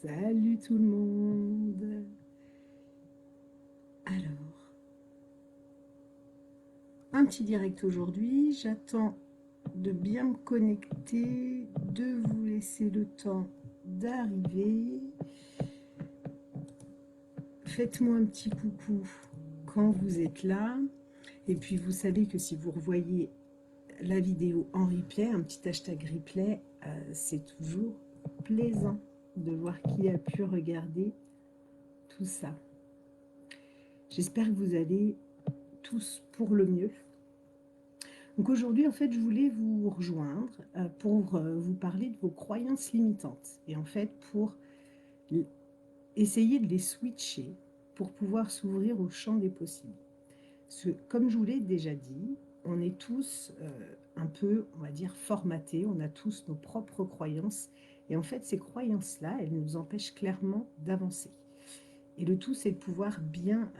Salut tout le monde. Alors, un petit direct aujourd'hui. J'attends de bien me connecter, de vous laisser le temps d'arriver. Faites-moi un petit coucou quand vous êtes là. Et puis vous savez que si vous revoyez la vidéo en replay, un petit hashtag replay, c'est toujours plaisant de voir qui a pu regarder tout ça. J'espère que vous allez tous pour le mieux. Donc aujourd'hui, en fait, je voulais vous rejoindre pour vous parler de vos croyances limitantes. Et en fait, pour essayer de les switcher pour pouvoir s'ouvrir au champ des possibles. Comme je vous l'ai déjà dit, on est tous un peu, on va dire, formatés. On a tous nos propres croyances. Et en fait, ces croyances-là, elles nous empêchent clairement d'avancer. Et le tout, c'est de pouvoir bien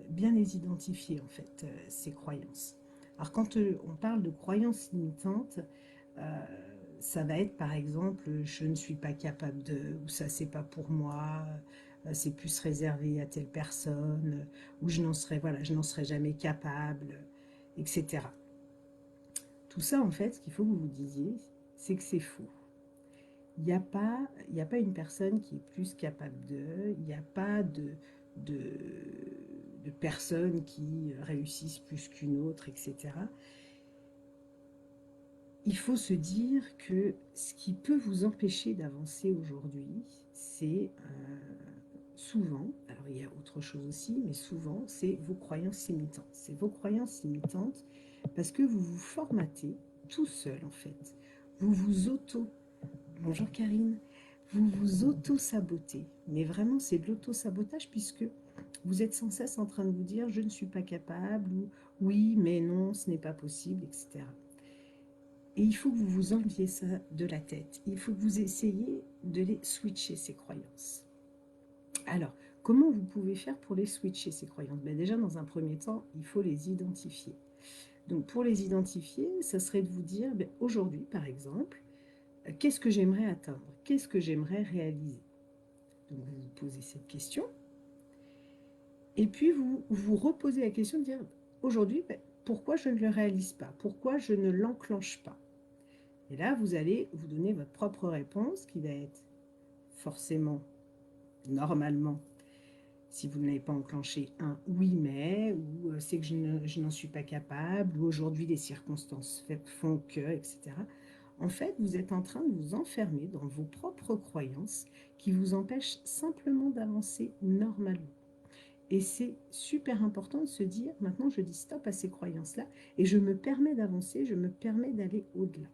les identifier, en fait, ces croyances. Alors, quand on parle de croyances limitantes, euh, ça va être, par exemple, je ne suis pas capable de, ou ça, c'est pas pour moi, c'est plus réservé à telle personne, ou je n'en serai jamais capable, etc. Tout ça, en fait, ce qu'il faut que vous vous disiez, c'est que c'est faux. Il y a pas une personne qui est plus capable d'eux, il n'y a pas de, de personnes qui réussissent plus qu'une autre, etc. Il faut se dire que ce qui peut vous empêcher d'avancer aujourd'hui, c'est souvent, alors il y a autre chose aussi, mais souvent, c'est vos croyances limitantes. C'est vos croyances limitantes parce que vous vous formatez tout seul, en fait. Vous vous auto Bonjour Karine. Vous vous auto-sabotez. Mais vraiment, c'est de l'auto-sabotage puisque vous êtes sans cesse en train de vous dire je ne suis pas capable ou oui, mais non, ce n'est pas possible, etc. Et il faut que vous vous enleviez ça de la tête. Il faut que vous essayiez de les switcher, ces croyances. Alors, comment vous pouvez faire pour les switcher, ces croyances? Déjà, dans un premier temps, il faut les identifier. Donc, pour les identifier, ça serait de vous dire, aujourd'hui, par exemple, qu'est-ce que j'aimerais atteindre? Qu'est-ce que j'aimerais réaliser? Donc vous vous posez cette question. Et puis vous vous reposez la question de dire, aujourd'hui, pourquoi je ne le réalise pas? Pourquoi je ne l'enclenche pas? Et là, vous allez vous donner votre propre réponse qui va être forcément, normalement, si vous ne l'avez pas enclenché, un oui mais, ou c'est que je n'en suis pas capable, ou aujourd'hui les circonstances font que, etc. En fait, vous êtes en train de vous enfermer dans vos propres croyances qui vous empêchent simplement d'avancer normalement. Et c'est super important de se dire, maintenant je dis stop à ces croyances-là et je me permets d'avancer, je me permets d'aller au-delà.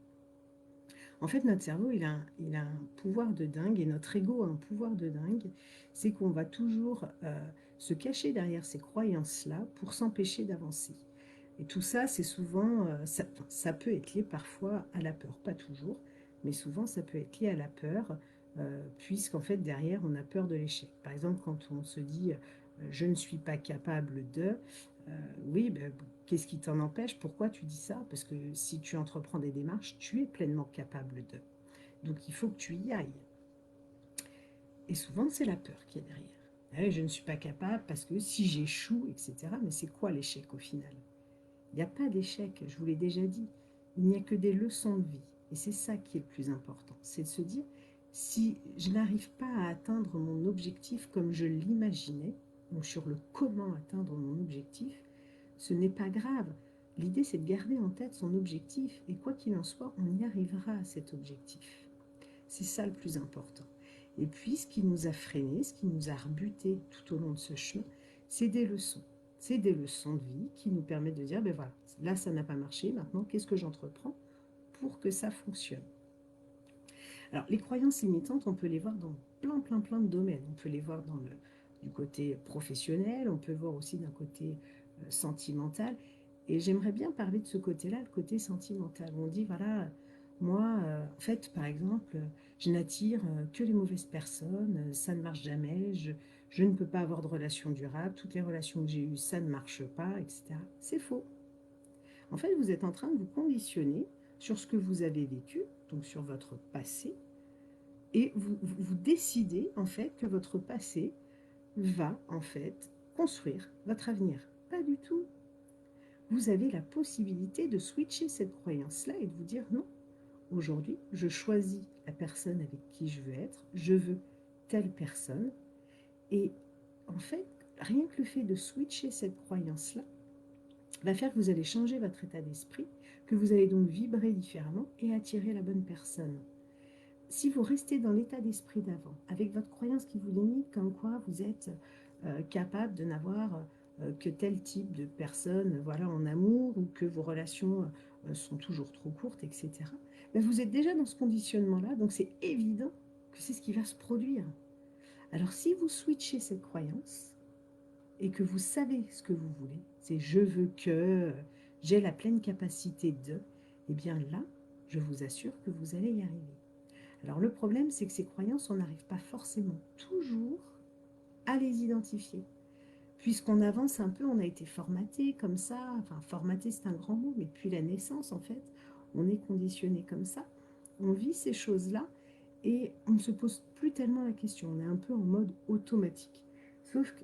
En fait, notre cerveau, il a un pouvoir de dingue et notre ego a un pouvoir de dingue. C'est qu'on va toujours se cacher derrière ces croyances-là pour s'empêcher d'avancer. Et tout ça, c'est souvent, ça peut être lié parfois à la peur, pas toujours, mais souvent ça peut être lié à la peur, puisqu'en fait derrière on a peur de l'échec. Par exemple, quand on se dit je ne suis pas capable de, oui, ben, qu'est-ce qui t'en empêche? Pourquoi tu dis ça? Parce que si tu entreprends des démarches, tu es pleinement capable de. Donc il faut que tu y ailles. Et souvent c'est la peur qui est derrière. Ah, je ne suis pas capable parce que si j'échoue, etc. Mais c'est quoi l'échec au final? Il n'y a pas d'échec, je vous l'ai déjà dit. Il n'y a que des leçons de vie. Et c'est ça qui est le plus important. C'est de se dire, si je n'arrive pas à atteindre mon objectif comme je l'imaginais, donc sur le comment atteindre mon objectif, ce n'est pas grave. L'idée, c'est de garder en tête son objectif. Et quoi qu'il en soit, on y arrivera à cet objectif. C'est ça le plus important. Et puis, ce qui nous a freinés, ce qui nous a rebutés tout au long de ce chemin, c'est des leçons. C'est des leçons de vie qui nous permettent de dire, ben voilà, là, ça n'a pas marché, maintenant, qu'est-ce que j'entreprends pour que ça fonctionne? Alors, les croyances limitantes, on peut les voir dans plein de domaines. On peut les voir du côté professionnel, on peut voir aussi d'un côté sentimental. Et j'aimerais bien parler de ce côté-là, le côté sentimental. On dit, voilà, moi, en fait, par exemple, je n'attire que les mauvaises personnes, ça ne marche jamais, je ne peux pas avoir de relations durables, toutes les relations que j'ai eues, ça ne marche pas, etc. C'est faux. En fait, vous êtes en train de vous conditionner sur ce que vous avez vécu, donc sur votre passé, et vous décidez en fait que votre passé va en fait construire votre avenir. Pas du tout. Vous avez la possibilité de switcher cette croyance-là et de vous dire non, aujourd'hui, je choisis la personne avec qui je veux être, je veux telle personne. Et en fait, rien que le fait de switcher cette croyance-là va faire que vous allez changer votre état d'esprit, que vous allez donc vibrer différemment et attirer la bonne personne. Si vous restez dans l'état d'esprit d'avant, avec votre croyance qui vous limite comme quoi vous êtes capable de n'avoir que tel type de personne voilà, en amour, ou que vos relations sont toujours trop courtes, etc., ben vous êtes déjà dans ce conditionnement-là, donc c'est évident que c'est ce qui va se produire. Alors si vous switchez cette croyance, et que vous savez ce que vous voulez, c'est je veux que j'ai la pleine capacité de, eh bien là, je vous assure que vous allez y arriver. Alors le problème, c'est que ces croyances, on n'arrive pas forcément toujours à les identifier. Puisqu'on avance un peu, on a été formaté comme ça, enfin formaté c'est un grand mot, mais depuis la naissance en fait, on est conditionné comme ça, on vit ces choses-là et on ne se pose plus tellement la question, on est un peu en mode automatique. Sauf que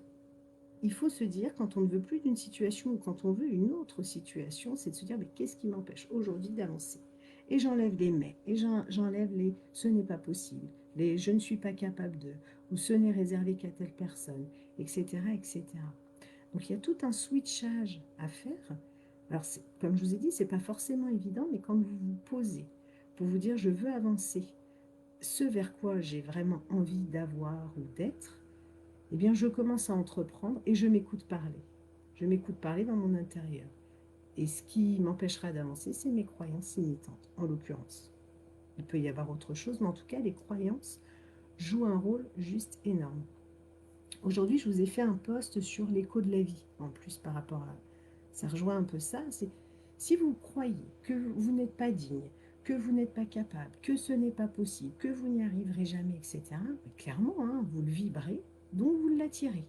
il faut se dire, quand on ne veut plus d'une situation ou quand on veut une autre situation, c'est de se dire, mais qu'est-ce qui m'empêche aujourd'hui d'avancer? Et j'enlève les mais, et j'enlève les ce n'est pas possible, les je ne suis pas capable de, ou ce n'est réservé qu'à telle personne, etc., etc. Donc il y a tout un switchage à faire. Alors, comme je vous ai dit, ce n'est pas forcément évident, mais quand vous vous posez pour vous dire, je veux avancer, ce vers quoi j'ai vraiment envie d'avoir ou d'être, eh bien, je commence à entreprendre et je m'écoute parler. Je m'écoute parler dans mon intérieur. Et ce qui m'empêchera d'avancer, c'est mes croyances limitantes, en l'occurrence. Il peut y avoir autre chose, mais en tout cas, les croyances jouent un rôle juste énorme. Aujourd'hui, je vous ai fait un post sur l'écho de la vie, en plus par rapport à... Ça rejoint un peu ça, c'est si vous croyez que vous n'êtes pas digne, que vous n'êtes pas capable, que ce n'est pas possible, que vous n'y arriverez jamais, etc., clairement, hein, vous le vibrez, donc vous l'attirez.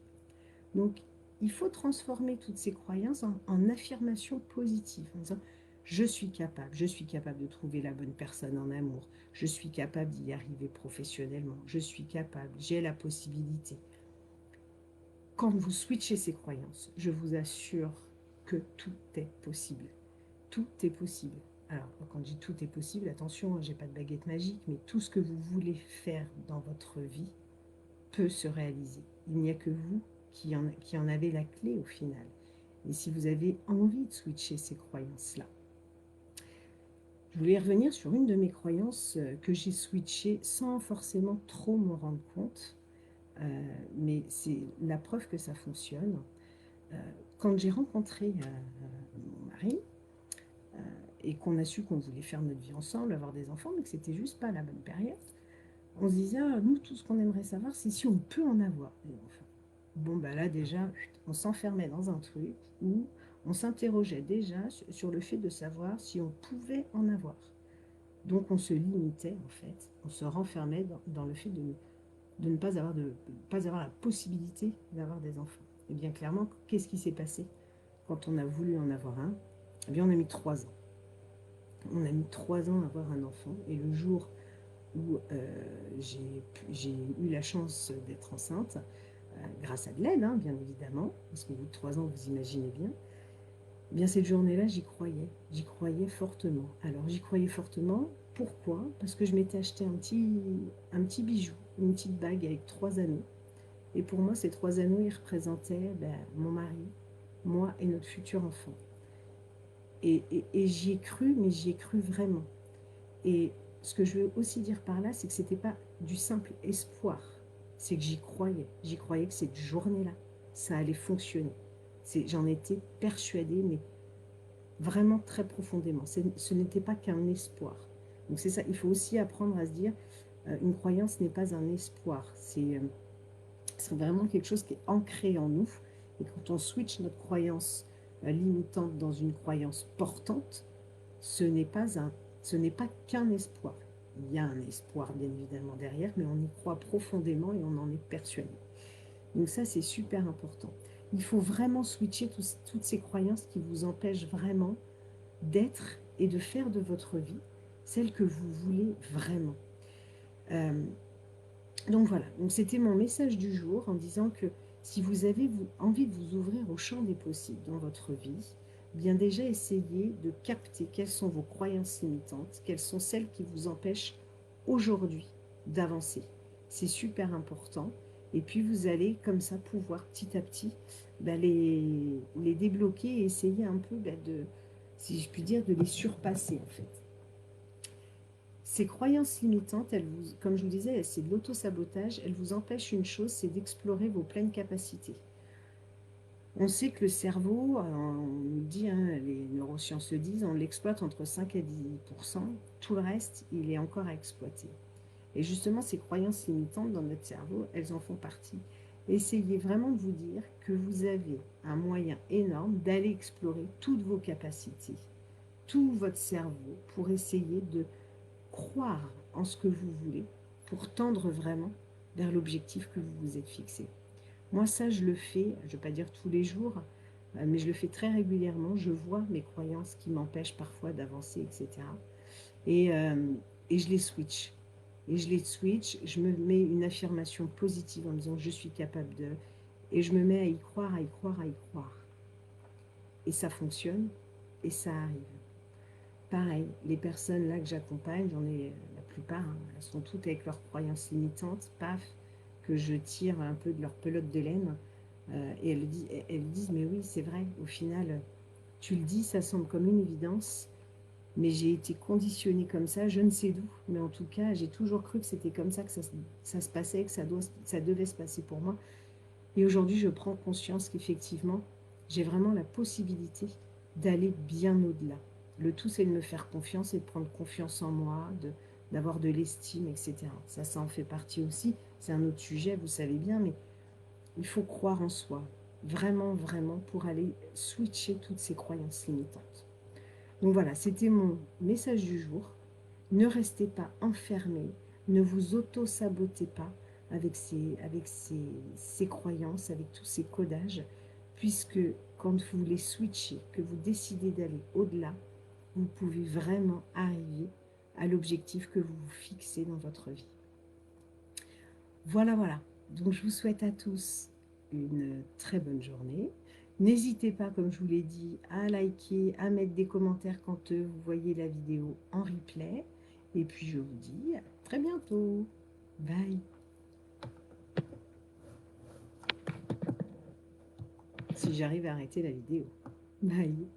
Donc, il faut transformer toutes ces croyances en affirmations positives, en disant je suis capable de trouver la bonne personne en amour, je suis capable d'y arriver professionnellement, je suis capable, j'ai la possibilité. Quand vous switchez ces croyances, je vous assure que tout est possible. Tout est possible. Alors, quand je dis tout est possible, attention, je n'ai pas de baguette magique, mais tout ce que vous voulez faire dans votre vie peut se réaliser. Il n'y a que vous qui en avez la clé au final. Et si vous avez envie de switcher ces croyances-là, je voulais revenir sur une de mes croyances que j'ai switchée sans forcément trop me rendre compte, mais c'est la preuve que ça fonctionne. Quand j'ai rencontré mon mari, et qu'on a su qu'on voulait faire notre vie ensemble, avoir des enfants, mais que c'était juste pas la bonne période, on se disait, ah, nous, tout ce qu'on aimerait savoir, c'est si on peut en avoir des enfants. Bon, bah là, déjà, on s'enfermait dans un truc où on s'interrogeait déjà sur le fait de savoir si on pouvait en avoir. Donc, on se limitait, en fait, on se renfermait dans le fait de ne pas pas avoir la possibilité d'avoir des enfants. Et bien, clairement, qu'est-ce qui s'est passé quand on a voulu en avoir un? Eh bien, on a mis 3 ans. On a mis 3 ans à avoir un enfant, et le jour où j'ai eu la chance d'être enceinte, grâce à de l'aide, hein, bien évidemment, parce qu'au bout de 3 ans, vous imaginez bien, eh bien cette journée-là, j'y croyais fortement. Alors j'y croyais fortement, pourquoi? Parce que je m'étais acheté un petit bijou, une petite bague avec 3 anneaux, et pour moi, ces 3 anneaux, ils représentaient mon mari, moi et notre futur enfant. Et j'y ai cru, mais j'y ai cru vraiment. Et ce que je veux aussi dire par là, c'est que ce n'était pas du simple espoir, c'est que j'y croyais. J'y croyais que cette journée-là, ça allait fonctionner. J'en étais persuadée, mais vraiment très profondément. Ce n'était pas qu'un espoir. Donc c'est ça, il faut aussi apprendre à se dire, une croyance n'est pas un espoir. C'est vraiment quelque chose qui est ancré en nous. Et quand on switch notre croyance limitante dans une croyance portante, ce n'est pas qu'un espoir. Il y a un espoir, bien évidemment, derrière, mais on y croit profondément et on en est persuadé. Donc ça, c'est super important. Il faut vraiment switcher toutes ces croyances qui vous empêchent vraiment d'être et de faire de votre vie celle que vous voulez vraiment. Donc voilà, donc c'était mon message du jour en disant que si vous avez envie de vous ouvrir au champ des possibles dans votre vie, bien déjà essayez de capter quelles sont vos croyances limitantes, quelles sont celles qui vous empêchent aujourd'hui d'avancer. C'est super important. Et puis vous allez comme ça pouvoir petit à petit les débloquer et essayer un peu de, si je puis dire, de les surpasser en fait. Ces croyances limitantes, comme je vous disais, c'est de l'auto-sabotage. Elles vous empêchent une chose, c'est d'explorer vos pleines capacités. On sait que le cerveau, on nous dit, hein, les neurosciences le disent, on l'exploite entre 5 et 10%. Tout le reste, il est encore à exploiter. Et justement, ces croyances limitantes dans notre cerveau, elles en font partie. Essayez vraiment de vous dire que vous avez un moyen énorme d'aller explorer toutes vos capacités, tout votre cerveau, pour essayer de croire en ce que vous voulez pour tendre vraiment vers l'objectif que vous vous êtes fixé. Moi, ça, je le fais, je ne vais pas dire tous les jours, mais je le fais très régulièrement. Je vois mes croyances qui m'empêchent parfois d'avancer, etc. Et, euh, et je les switch. Et je les switch, je me mets une affirmation positive en disant je suis capable de, et je me mets à y croire, à y croire, à y croire. Et ça fonctionne, et ça arrive. Pareil, les personnes là que j'accompagne, j'en ai la plupart, hein, elles sont toutes avec leurs croyances limitantes, paf, que je tire un peu de leur pelote de laine. Et elles disent, mais oui, c'est vrai, au final, tu le dis, ça semble comme une évidence, mais j'ai été conditionnée comme ça, je ne sais d'où, mais en tout cas, j'ai toujours cru que c'était comme ça que ça se passait, que ça devait se passer pour moi. Et aujourd'hui, je prends conscience qu'effectivement, j'ai vraiment la possibilité d'aller bien au-delà. Le tout, c'est de me faire confiance et de prendre confiance en moi, d'avoir de l'estime, etc. Ça en fait partie aussi. C'est un autre sujet, vous savez bien, mais il faut croire en soi, vraiment, vraiment, pour aller switcher toutes ces croyances limitantes. Donc voilà, c'était mon message du jour. Ne restez pas enfermés, ne vous auto-sabotez pas avec ces croyances, avec tous ces codages, puisque quand vous les switchez, que vous décidez d'aller au-delà, vous pouvez vraiment arriver à l'objectif que vous vous fixez dans votre vie. Voilà, voilà. Donc je vous souhaite à tous une très bonne journée. N'hésitez pas, comme je vous l'ai dit, à liker, à mettre des commentaires quand vous voyez la vidéo en replay. Et puis je vous dis à très bientôt. Bye. Si j'arrive à arrêter la vidéo. Bye.